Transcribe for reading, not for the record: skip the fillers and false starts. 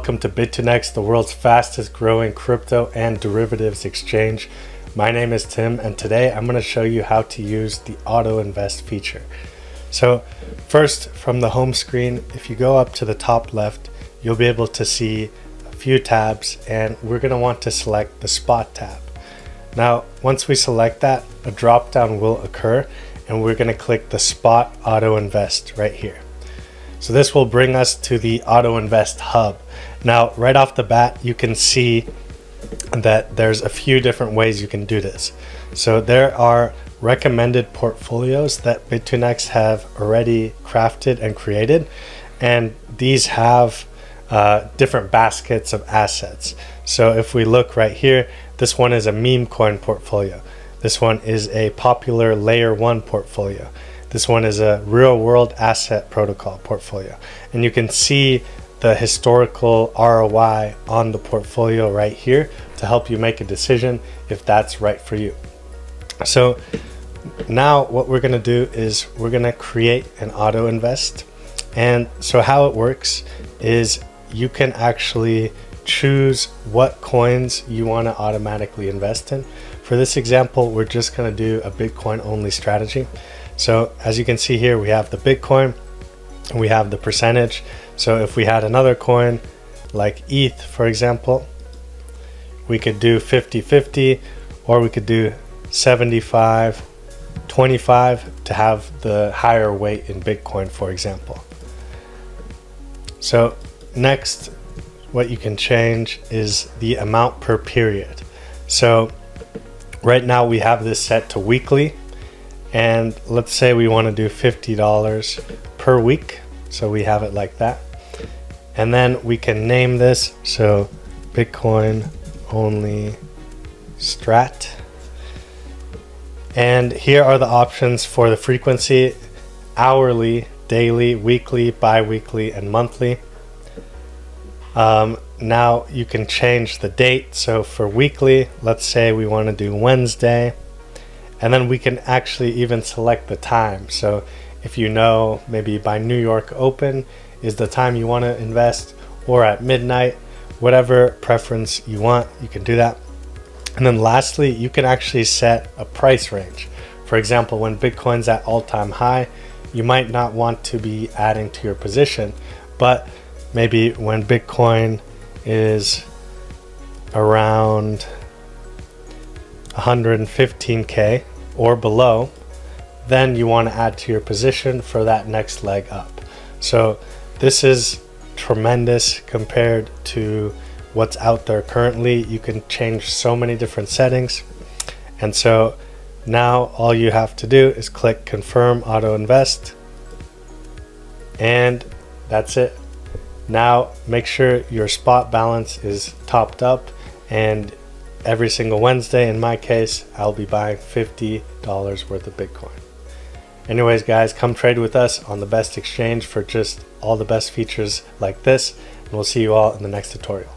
welcome to Bitunix, the world's fastest growing crypto and derivatives exchange. My name is Tim, and today I'm going to show you how to use the auto invest feature. So first, from the home screen, if you go up to the top left, you'll be able to see a few tabs, and we're going to want to select the spot tab. Now, once we select that, a drop down will occur, and we're going to click the spot auto invest right here. So this will bring us to the auto invest hub. Now, right off the bat, you can see that there's a few different ways you can do this. So there are recommended portfolios that Bitunix have already crafted and created, and these have different baskets of assets. So if we look right here, this one is a meme coin portfolio. This one is a popular layer 1 portfolio. This one is a real world asset protocol portfolio. And you can see the historical ROI on the portfolio right here to help you make a decision if that's right for you. So now what we're going to do is we're going to create an auto invest. And so how it works is you can actually choose what coins you want to automatically invest in. For this example, we're just going to do a Bitcoin only strategy. So as you can see here, we have the Bitcoin and we have the percentage. So if we had another coin like ETH, for example, we could do 50-50, or we could do 75-25 to have the higher weight in Bitcoin, for example. So next, what you can change is the amount per period. So right now we have this set to weekly, and let's say we want to do $50 per week. So we have it like that. And then we can name this, so Bitcoin only strat. And here are the options for the frequency: hourly, daily, weekly, bi-weekly, and monthly. Now you can change the date. So for weekly, let's say we want to do Wednesday, and then we can actually even select the time. So if you know, maybe by New York open is the time you want to invest, or at midnight, whatever preference you want, you can do that. And then lastly, you can actually set a price range. For example, when Bitcoin's at all-time high, you might not want to be adding to your position, but maybe when Bitcoin is around 115K or below, then you want to add to your position for that next leg up. So this is tremendous compared to what's out there currently. You can change so many different settings. And so now all you have to do is click confirm auto invest, and that's it. Now make sure your spot balance is topped up, and every single Wednesday, in my case, I'll be buying $50 worth of Bitcoin. Anyways, guys, come trade with us on the best exchange for just all the best features like this, and we'll see you all in the next tutorial.